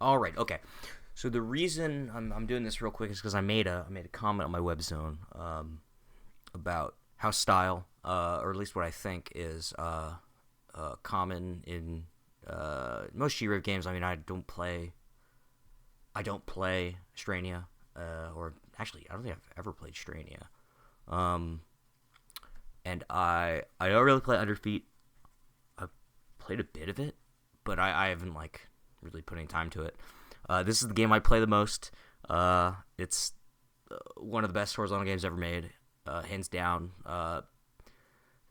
All right. Okay. So the reason I'm doing this real quick is because I made a comment on my web zone about how style, or at least what I think is common in most G.Rev games. I mean, I don't play Strania, or actually, I don't think I've ever played Strania. Um, and I don't really play Underfeet. I've played a bit of it, but I haven't like really put any time to it. This is the game I play the most. It's one of the best horizontal games ever made, hands down. But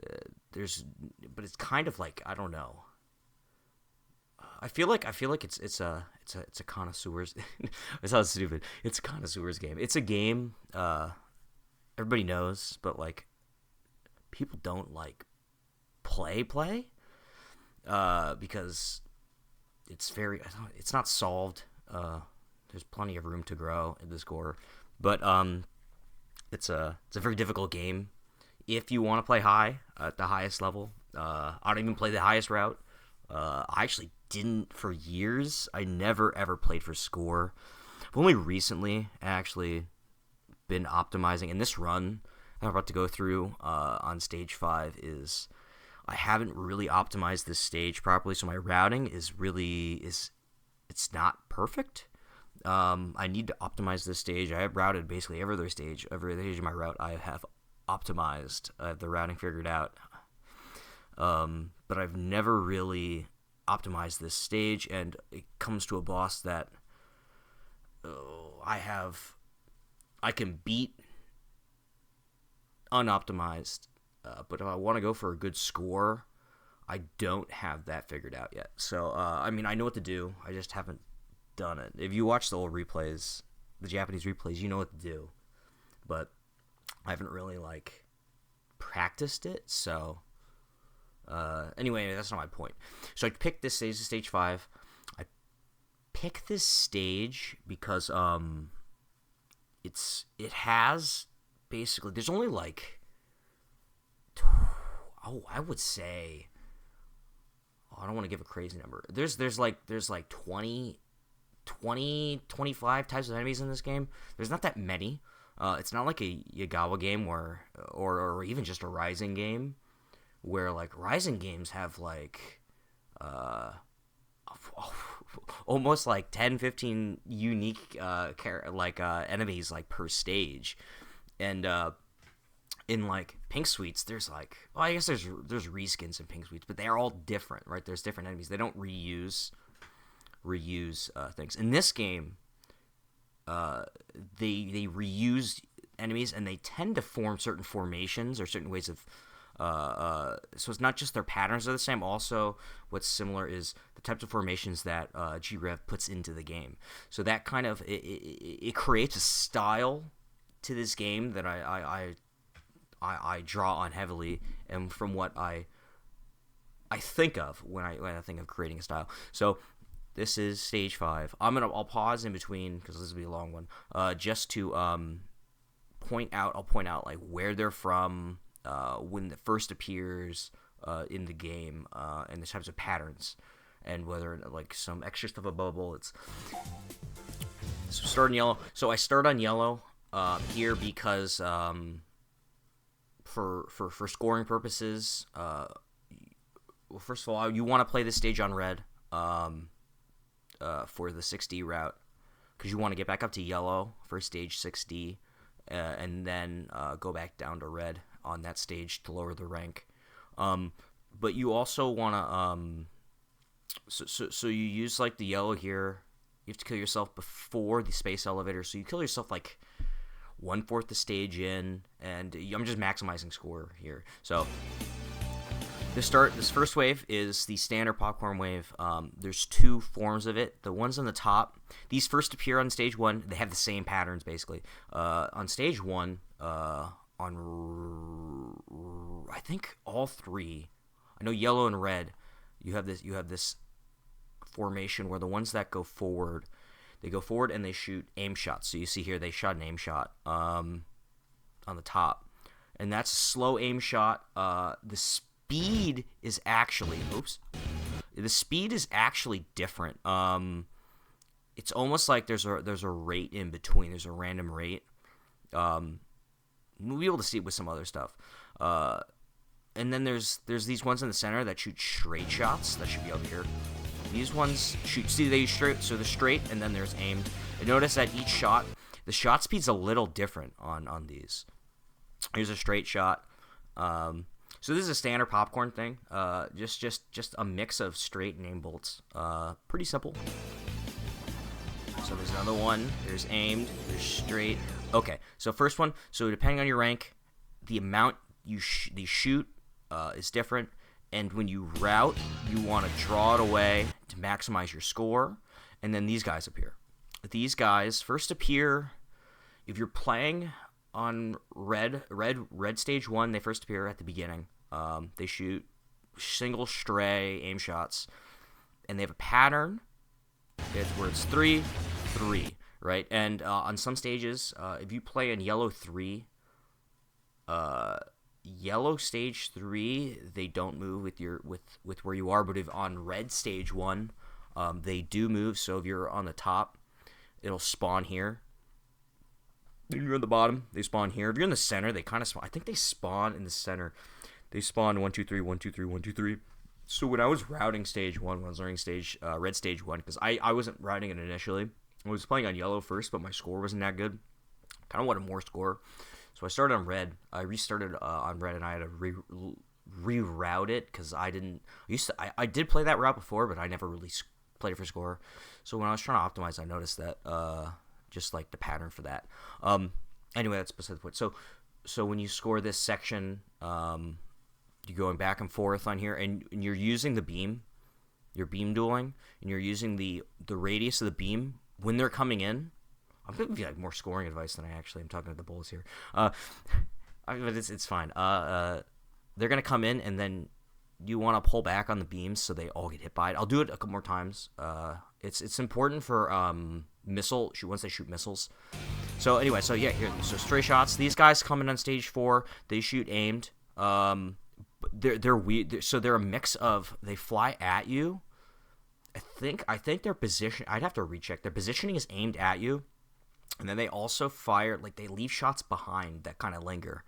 it's kind of like, I don't know. I feel like it's a connoisseur's. It sounds stupid. It's a connoisseur's game. It's a game everybody knows, but like people don't like play because it's not solved. There's plenty of room to grow in the score, but it's a very difficult game if you want to play high at the highest level. I don't even play the highest route. I actually didn't for years. I never ever played for score. I've only recently actually been optimizing, and this run that I'm about to go through on stage 5 is I haven't really optimized this stage properly, so my routing it's not perfect. I need to optimize this stage. I have routed basically every other stage. Every other stage of my route I have optimized. I have the routing figured out. But I've never really optimized this stage, and it comes to a boss that I can beat unoptimized, but if I want to go for a good score, I don't have that figured out yet. So, I mean, I know what to do. I just haven't done it. If you watch the old replays, the Japanese replays, you know what to do. But I haven't really, like, practiced it. So, anyway, that's not my point. So I picked this stage, stage 5. I picked this stage because, it has, basically, there's only, like, I would say, I don't want to give a crazy number. There's like 20, 25 types of enemies in this game. There's not that many. It's not like a Yagawa game or even just a Rising game, where like Rising games have like almost like 10, 15 unique enemies like per stage, and in like Pink Suites, there's like, well, I guess there's reskins in Pink Suites, but they are all different, right? There's different enemies. They don't reuse things. In this game, they reuse enemies, and they tend to form certain formations or certain ways of. So it's not just their patterns are the same. Also, what's similar is the types of formations that G.Rev puts into the game. So that kind of it creates a style to this game that I draw on heavily, and from what I think of when I think of creating a style. So this is stage 5. I'll pause in between because this will be a long one. Just to point out like where they're from, when it first appears in the game, and the types of patterns, and whether like some extra stuff above bullets. So start in yellow. So I start on yellow here because for scoring purposes, well, first of all, you want to play this stage on red for the 6D route, because you want to get back up to yellow for stage 6D, and then go back down to red on that stage to lower the rank. But you also want to so you use like the yellow here. You have to kill yourself before the space elevator, so you kill yourself like 1/4 the stage in, and I'm just maximizing score here. So this first wave is the standard popcorn wave. There's 2 forms of it. The ones on the top, these first appear on stage 1. They have the same patterns basically. On stage 1, on I think all 3. I know yellow and red. You have this formation where the ones that go forward. They go forward and they shoot aim shots. So you see here they shot an aim shot on the top. And that's a slow aim shot. The speed is actually different. it's almost like there's a rate in between. There's a random rate. We'll be able to see it with some other stuff. And then there's these ones in the center that shoot straight shots. That should be over here. These ones shoot. See, they straight. So they're straight, and then there's aimed. And notice that each shot, the shot speed's a little different on these. Here's a straight shot. So this is a standard popcorn thing. Just a mix of straight and aim bolts. Pretty simple. So there's another one. There's aimed. There's straight. Okay. So first one. So depending on your rank, the amount you shoot is different. And when you route, you want to draw it away to maximize your score. And then these guys appear. These guys first appear if you're playing on red stage 1. They first appear at the beginning. They shoot single stray aim shots, and they have a pattern. It's where it's 3, 3, right? And on some stages, if you play in yellow 3, yellow stage 3, they don't move with where you are. But if on red stage 1, they do move. So if you're on the top, it'll spawn here. If you're on the bottom, they spawn here. If you're in the center, they kind of spawn. I think they spawn in the center. They spawn 1, 2, 3, 1, 2, 3, 1, 2, 3. So when I was routing stage 1, when I was learning red stage 1, because I wasn't routing it initially. I was playing on yellow first, but my score wasn't that good. Kind of wanted more score. So I started on red. I restarted on red, and I had to reroute it because I did play that route before, but I never really played it for score. So when I was trying to optimize, I noticed that just like the pattern for that. Anyway, that's beside the point. So when you score this section, you're going back and forth on here, and you're using the beam. You're beam dueling, and you're using the radius of the beam when they're coming in. I'm going to give you like more scoring advice than I actually am talking to the bulls here. But it's fine. They're going to come in, and then you want to pull back on the beams so they all get hit by it. I'll do it a couple more times. It's important for once they shoot missiles. So anyway, so stray shots. These guys coming on stage 4, they shoot aimed. They're weird. So they're a mix of they fly at you. I think their position. I'd have to recheck. Their positioning is aimed at you, and then they also fire like they leave shots behind that kind of linger.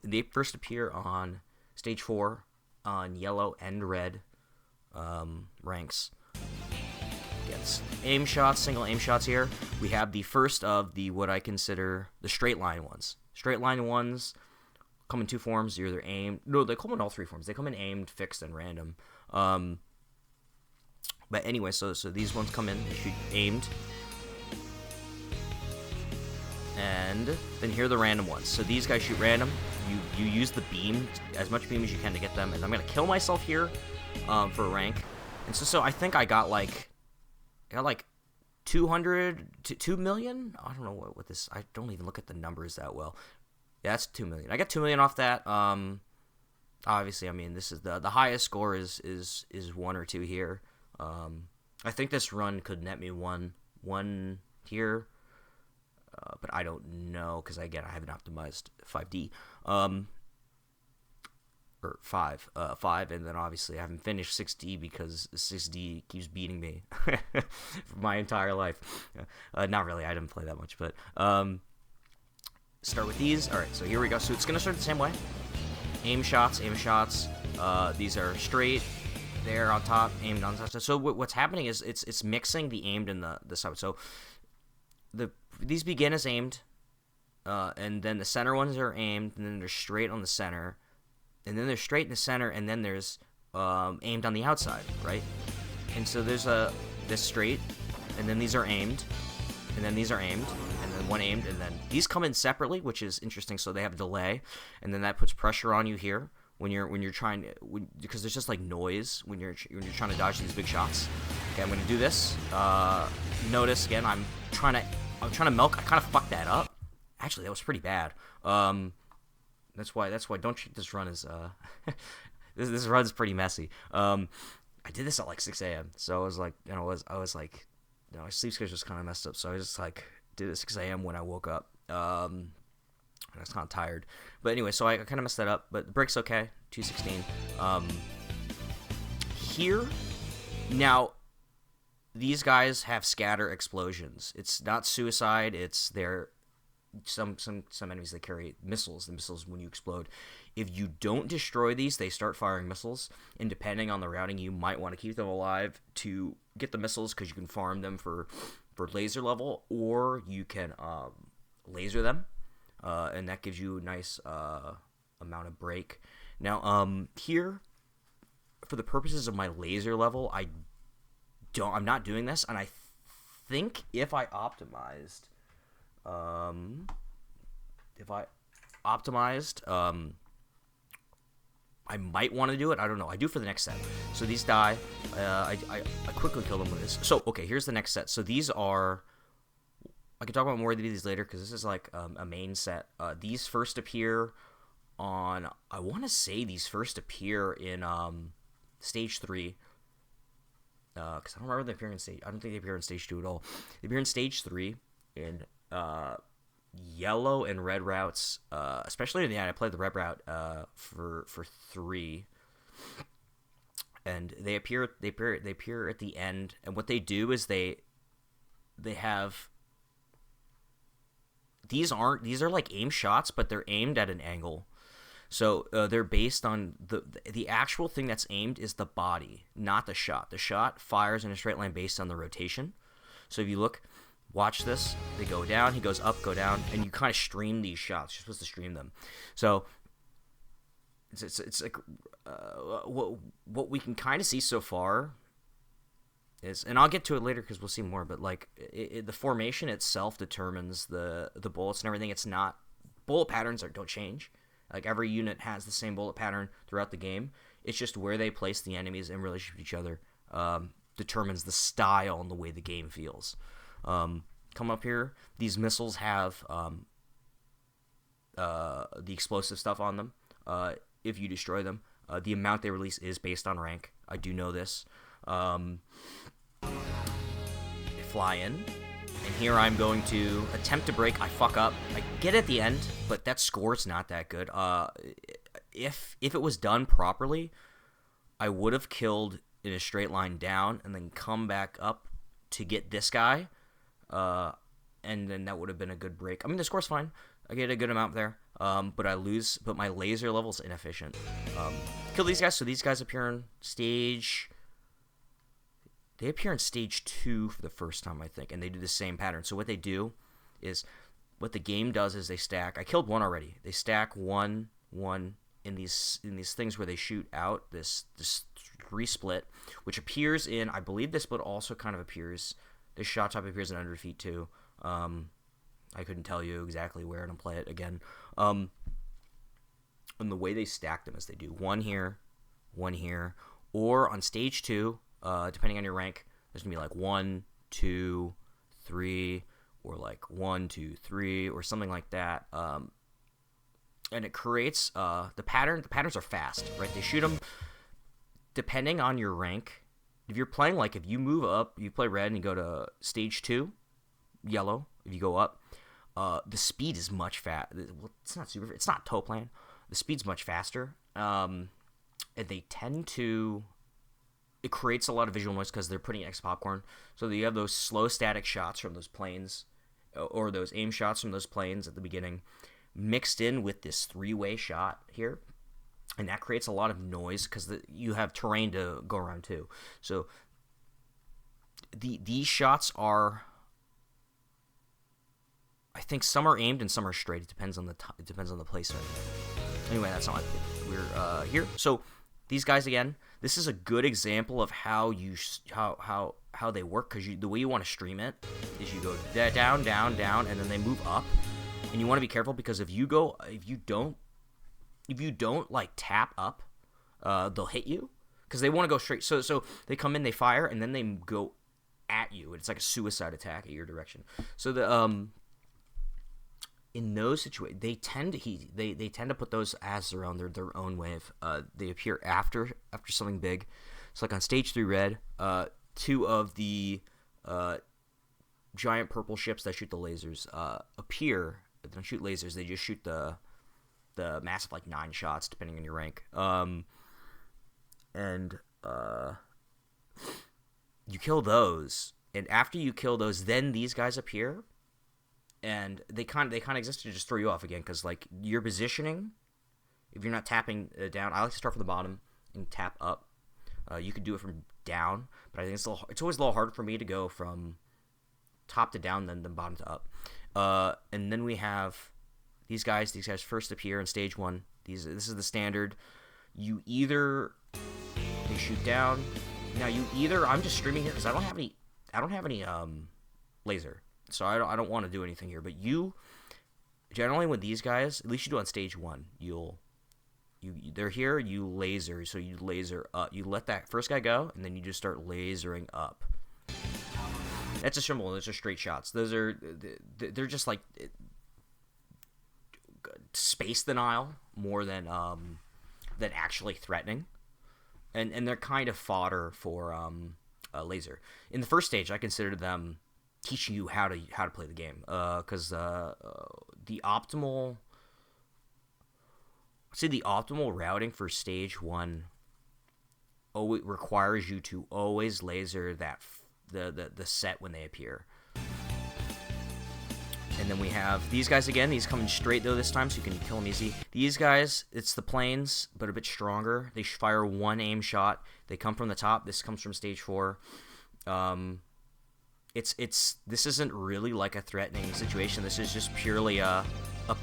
They first appear on stage 4 on yellow and red ranks. Gets aim shots, single aim shots here. We have the first of the what I consider the straight line ones. Straight line ones come in 2 forms. They're either aimed. No, they come in all 3 forms. They come in aimed, fixed, and random. But anyway, so these ones come in. They shoot aimed. And then here are the random ones. So these guys shoot random. You use the beam, as much beam as you can to get them. And I'm going to kill myself here for a rank. And so I think I got like 200 to 2 million. I don't know what this. I don't even look at the numbers that well. Yeah, that's 2 million. I got 2 million off that. Obviously, I mean this is the highest score is 1 or 2 here. I think this run could net me one here, but I don't know because again I haven't optimized 5D. Or 5, and then obviously I haven't finished 6D because 6D keeps beating me for my entire life. Not really, I didn't play that much, but start with these. All right, so here we go. So it's gonna start the same way. Aim shots. These are straight. There on top, aimed on top. So what's happening is it's mixing the aimed and the side. So these begin as aimed, and then the center ones are aimed, and then they're straight on the center. And then there's straight in the center, and then there's aimed on the outside, right? And so there's this straight, and then these are aimed, and then these are aimed, and then one aimed, and then these come in separately, which is interesting. So they have a delay, and then that puts pressure on you here when you're trying because there's just like noise when you're trying to dodge these big shots. Okay, I'm gonna do this. Notice again, I'm trying to milk. I kind of fucked that up. Actually, that was pretty bad. That's why don't treat this run as this run's pretty messy. I did this at like 6 a.m. So I was like, my sleep schedule was kind of messed up. So I just like did it at 6 a.m. when I woke up. And I was kind of tired. But anyway, so I kind of messed that up. But the break's okay. 216. Here, now these guys have scatter explosions. It's not suicide. It's their some enemies that carry missiles. The missiles, when you explode, if you don't destroy these, they start firing missiles. And depending on the routing, you might want to keep them alive to get the missiles because you can farm them for laser level, or you can laser them, and that gives you a nice amount of break. Now, here, for the purposes of my laser level, I'm not doing this, and I think if I optimized, I might want to do it. I don't know. I do for the next set. So these die. I quickly kill them with this. So, okay, here's the next set. So these are... I can talk about more of these later because this is like a main set. These first appear on... I want to say these first appear in Stage 3. Because I don't remember they appear in Stage... I don't think they appear in Stage 2 at all. They appear in Stage 3 in... yellow and red routes, especially in the end. I played the red route for 3, and they appear at the end. And what they do is they have these are like aim shots, but they're aimed at an angle. So they're based on the actual thing that's aimed is the body, not the shot. The shot fires in a straight line based on the rotation. So if you look. Watch this. They go down. He goes up, go down, and you kind of stream these shots. You're supposed to stream them. So it's like what we can kind of see so far is, and I'll get to it later because we'll see more. But like the formation itself determines the bullets and everything. It's not bullet patterns don't change. Like every unit has the same bullet pattern throughout the game. It's just where they place the enemies in relationship to each other determines the style and the way the game feels. Come up here. These missiles have the explosive stuff on them. If you destroy them, the amount they release is based on rank. I do know this. They fly in, and here I'm going to attempt to break. I fuck up. I get at the end, but that score's not that good. If it was done properly, I would have killed in a straight line down and then come back up to get this guy. And then that would have been a good break. I mean, the score's fine. I get a good amount there. But I lose. But my laser level's inefficient. Kill these guys. So these guys appear in stage... They appear in stage 2 for the first time, I think. And they do the same pattern. So what they do is... What the game does is they stack... I killed one already. They stack one in these things where they shoot out this 3-split, which appears in... I believe this split also kind of appears... This shot type appears in Under Defeat too. I couldn't tell you exactly where to play it again. And the way they stack them is they do one here, or on stage 2, depending on your rank, there's gonna be like 1, 2, 3, or like 1, 2, 3, or something like that. And it creates the pattern. The patterns are fast, right? They shoot them depending on your rank. If you're playing, like, if you move up, you play red and you go to stage 2, yellow, if you go up, the speed is much it's not toe plan. The speed's much faster. And they tend to, it creates a lot of visual noise because they're putting X popcorn. So you have those slow static shots from those planes, or those aim shots from those planes at the beginning, mixed in with this 3-way shot here. And that creates a lot of noise because you have terrain to go around too. So these shots are, I think some are aimed and some are straight. It depends on the placement. Anyway, that's not we're here. So these guys again. This is a good example of how how they work because the way you want to stream it is you go down, down, down, and then they move up. And you want to be careful because if you don't like tap up, they'll hit you because they want to go straight. So they come in, they fire, and then they go at you. It's like a suicide attack at your direction. So in those situations, they tend to put those as their own wave. They appear after something big. So like on stage 3 red, 2 of the giant purple ships that shoot the lasers appear. They don't shoot lasers. They just shoot the massive, like 9 shots, depending on your rank. You You kill those, and after you kill those, then these guys appear, and they kind of exist to just throw you off again, because like your positioning, if you're not tapping down, I like to start from the bottom and tap up. You could do it from down, but I think it's always a little harder for me to go from top to down than bottom to up. And then we have these guys. These guys first appear in stage 1. This is the standard. They shoot down. Now I'm just streaming here because I don't have any laser, so I don't want to do anything here. But you generally with these guys, at least you do on stage 1, they're here, you laser, so you laser up. You let that first guy go, and then you just start lasering up. That's a symbol. Those are straight shots. They're just like space denial more than actually threatening, and they're kind of fodder for laser. In the first stage, I considered them teaching you how to play the game, because the optimal routing for stage 1 requires you to always laser the set when they appear. And then we have these guys again. These coming straight though this time, so you can kill them easy. These guys, it's the planes, but a bit stronger. They fire one aim shot. They come from the top. This comes from stage 4. This isn't really like a threatening situation. This is just purely a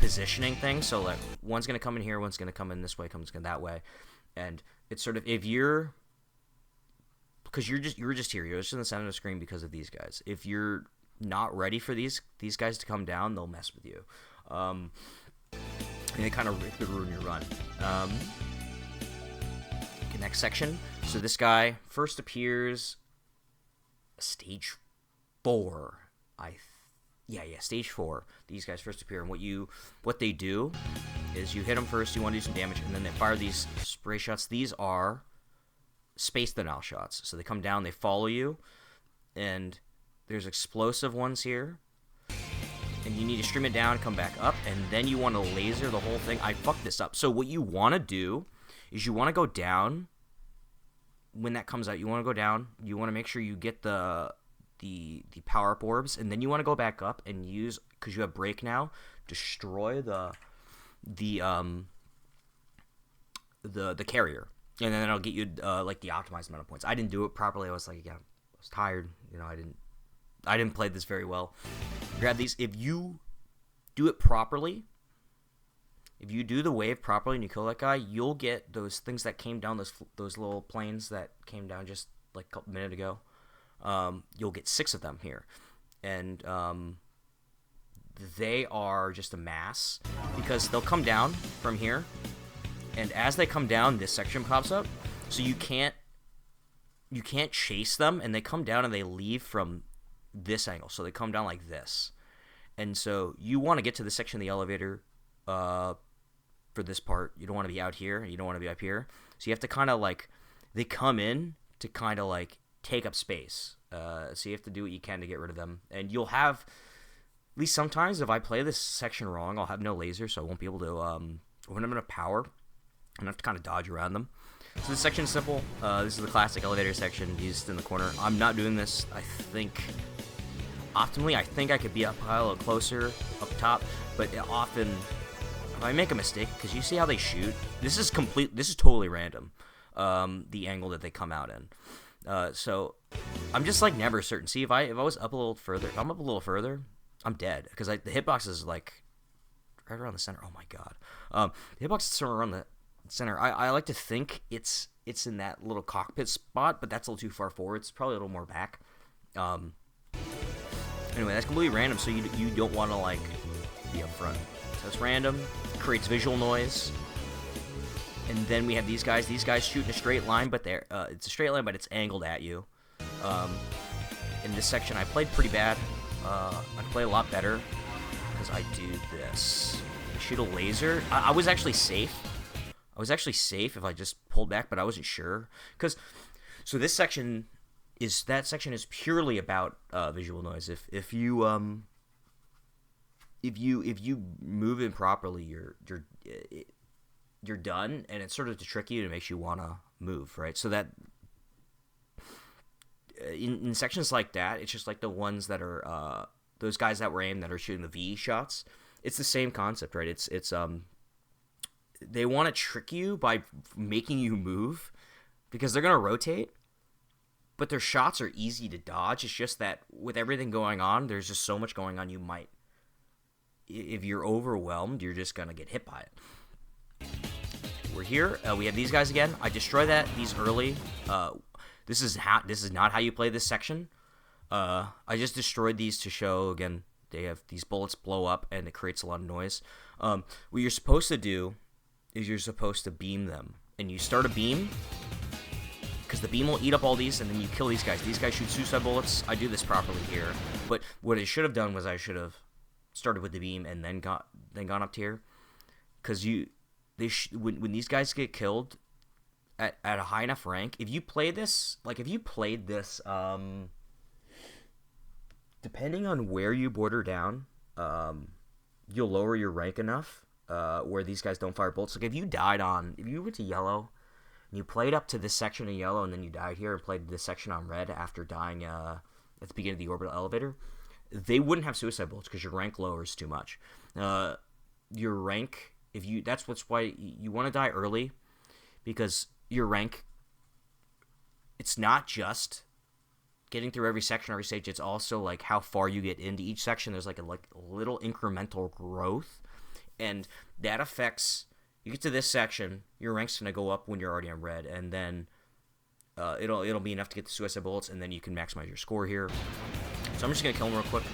positioning thing. So like one's gonna come in here, one's gonna come in this way, comes in that way, and it's sort of because you're just here. You're just in the center of the screen because of these guys. If you're not ready for these guys to come down, they'll mess with you. And they kind of could ruin your run. Okay, next section. So this guy first appears stage 4. Stage 4. These guys first appear, and what they do is you hit them first. You want to do some damage, and then they fire these spray shots. These are space denial shots. So they come down, they follow you, and there's explosive ones here, and you need to stream it down, come back up, and then you want to laser the whole thing. I fucked this up. So what you want to do is you want to go down when that comes out. You want to go down. You want to make sure you get the power-up orbs, and then you want to go back up and use, because you have break now, destroy the carrier, and then it'll get you like the optimized amount of points. I didn't do it properly. I was like, I was tired. I didn't play this very well. Grab these. If you do it properly, if you do the wave properly and you kill that guy, you'll get those things that came down, those little planes that came down just like a minute ago. You'll get 6 of them here. And they are just a mass, because they'll come down from here, and as they come down, this section pops up, so you can't chase them, and they come down and they leave from this angle, so they come down like this. And so you want to get to this section of the elevator for this part. You don't want to be out here, and you don't want to be up here, so you have to kind of like, they come in to kind of like take up space, so you have to do what you can to get rid of them. And you'll have, at least sometimes, if I play this section wrong, I'll have no laser, so I won't be able to, when I'm in a power, I'm gonna have to kind of dodge around them. So this section is simple. This is the classic elevator section used in the corner. I'm not doing this. I think optimally, I could be up high, a little closer up top, but often if I make a mistake, because you see how they shoot, this is totally random, the angle that they come out in. So I'm just like never certain. See, if I was up a little further, if I'm up a little further, I'm dead, because the hitbox is like right around the center. Oh my god, the hitbox is somewhere around the center. I like to think it's in that little cockpit spot, but that's a little too far forward. It's probably a little more back. Anyway, that's completely random, so you don't want to like be up front. So it's random. It creates visual noise. And then we have these guys. These guys shoot in a straight line, but it's a straight line, but it's angled at you. In this section, I played pretty bad. I play a lot better because I do this. I shoot a laser. I was actually safe. If I just pulled back, but I wasn't sure. So this section is purely about visual noise. If you move improperly, you're done, and it's sort of to trick you, and it makes you want to move, right? So that in sections like that, it's just like the ones that are those guys that were aimed that are shooting the V shots. It's the same concept, right? It's they want to trick you by making you move because they're gonna rotate, but their shots are easy to dodge. It's just that with everything going on, there's just so much going on. You might, if you're overwhelmed, you're just gonna get hit by it. We're here. We have these guys again. I destroy these early. This is not how you play this section. I just destroyed these to show again. They have these bullets blow up and it creates a lot of noise. What you're supposed to do is you're supposed to beam them, and you start a beam because the beam will eat up all these, and then you kill these guys. These guys shoot suicide bullets. I do this properly here, but what I should have done was I should have started with the beam and then gone up to here, because when these guys get killed at a high enough rank, if you played this, depending on where you border down, you'll lower your rank enough where these guys don't fire bullets. Like if you went to yellow and you played up to this section of yellow and then you died here and played this section on red after dying at the beginning of the orbital elevator, they wouldn't have suicide bullets because your rank lowers too much. Your rank, that's why you want to die early, because your rank, it's not just getting through every section, every stage. It's also like how far you get into each section. There's like a little incremental growth, and that affects. You get to this section, your rank's gonna go up when you're already on red, and then it'll be enough to get the suicide bullets, and then you can maximize your score here. So I'm just gonna kill him real quick.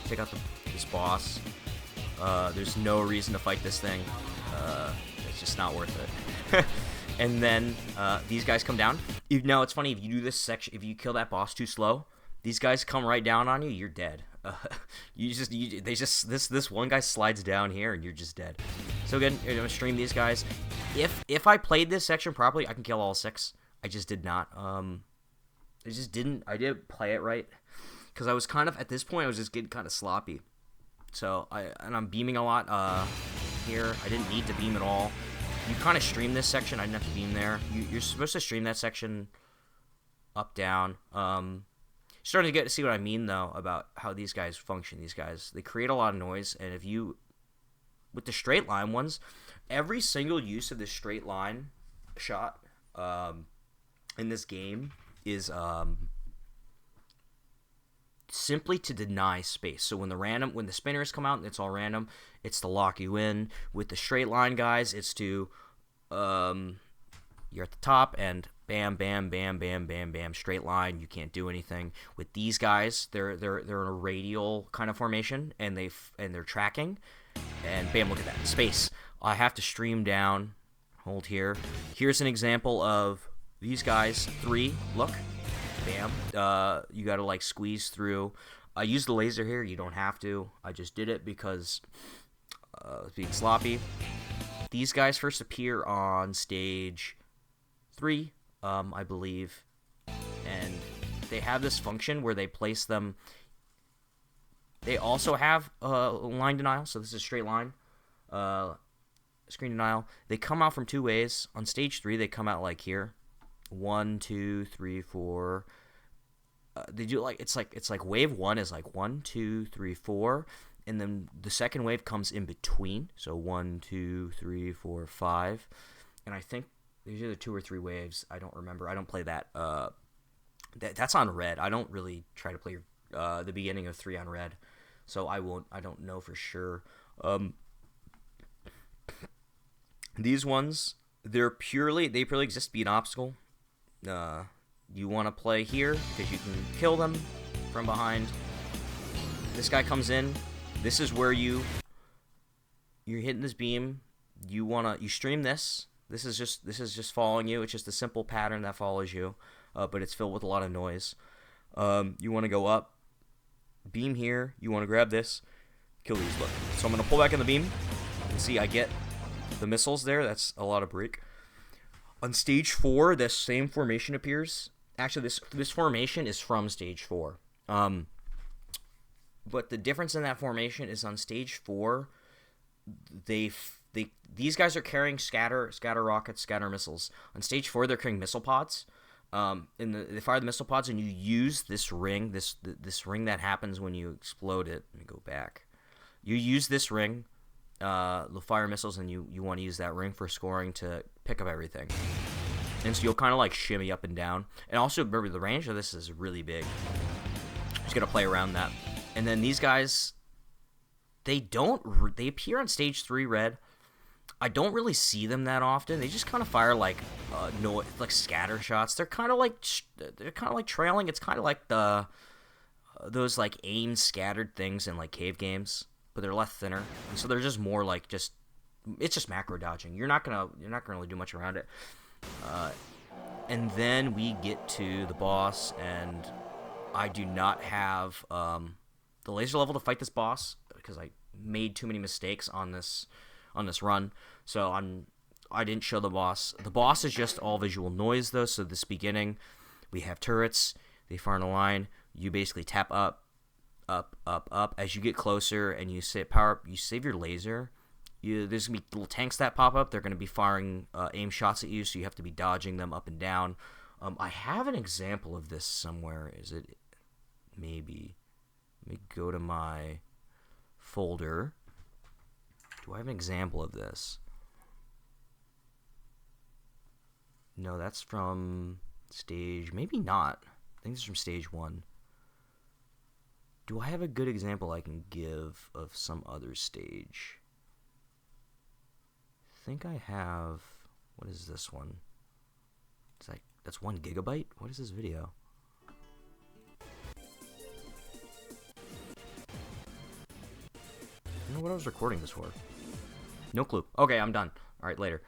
Take out this boss. There's no reason to fight this thing. It's just not worth it. And then these guys come down. Now it's funny, if you do this section, if you kill that boss too slow, these guys come right down on you. You're dead. This one guy slides down here and you're just dead. So again, you're gonna stream these guys. If I played this section properly, I can kill all 6. I just did not. I didn't play it right because I was kind of, at this point I was just getting kind of sloppy. So I'm beaming a lot here. I didn't need to beam at all. You kind of stream this section. I didn't have to beam there. You're supposed to stream that section up, down. Starting to get to see what I mean, though, about how these guys function. These guys, they create a lot of noise, and with the straight line ones, every single use of this straight line shot in this game is simply to deny space. So when the spinners come out, it's all random. It's to lock you in. With the straight line guys, it's to you're at the top and bam, bam, bam, bam, bam, bam, straight line. You can't do anything. With these guys, they're in a radial kind of formation, and they're tracking, and bam, look at that space. I have to stream down. Hold here. Here's an example of these guys. 3. Look. Bam. You gotta like squeeze through. I used the laser here. You don't have to. I just did it because it's being sloppy. These guys first appear on stage 3, I believe, and they have this function where they place them. They also have line denial, so this is straight line. Screen denial. They come out from 2 ways. On stage 3, they come out like here. 1, 2, 3, 4. They do it's like wave 1 is like 1, 2, 3, 4, and then the second wave comes in between. So 1, 2, 3, 4, 5, and I think there's either 2 or 3 waves. I don't remember. I don't play that. That's on red. I don't really try to play the beginning of 3 on red, so I won't. I don't know for sure. These ones, they purely exist to be an obstacle. You want to play here because you can kill them from behind. This guy comes in. This is where you're hitting this beam. You stream this. This is just following you. It's just a simple pattern that follows you, but it's filled with a lot of noise. You want to go up, beam here. You want to grab this, kill these. Look. So I'm gonna pull back in the beam. You can see I get the missiles there. That's a lot of break. On stage 4, this same formation appears. Actually, this formation is from stage 4. But the difference in that formation is on stage 4, these guys are carrying scatter rockets, scatter missiles. On stage 4, they're carrying missile pods. They fire the missile pods, and you use this ring, this ring that happens when you explode it. Let me go back. You use this ring, the fire missiles, and you want to use that ring for scoring to pick up everything. And so you'll kind of like shimmy up and down. And also remember, the range of this is really big. Just gotta play around that. And then these guys, they appear on stage 3 red. I don't really see them that often. They just kind of fire like like scatter shots. They're kind of like trailing. It's kind of like those like aim scattered things in like cave games, but they're less thinner. And so they're just more like it's just macro dodging. You're not gonna really do much around it. And then we get to the boss, and I do not have the laser level to fight this boss because I made too many mistakes on this run. So I didn't show the boss. The boss is just all visual noise though. So this beginning, we have turrets. They fire in a line. You basically tap up, up, up, up. As you get closer and you power up, you save your laser. There's going to be little tanks that pop up. They're going to be firing aim shots at you, so you have to be dodging them up and down. I have an example of this somewhere. Is it maybe? Let me go to my folder. Do I have an example of this? No, that's from stage... Maybe not. I think this is from stage 1. Do I have a good example I can give of some other stage? I think I have... What is this one? It's like, that's 1 gigabyte? What is this video? I don't know what I was recording this for. No clue. Okay, I'm done. Alright, later.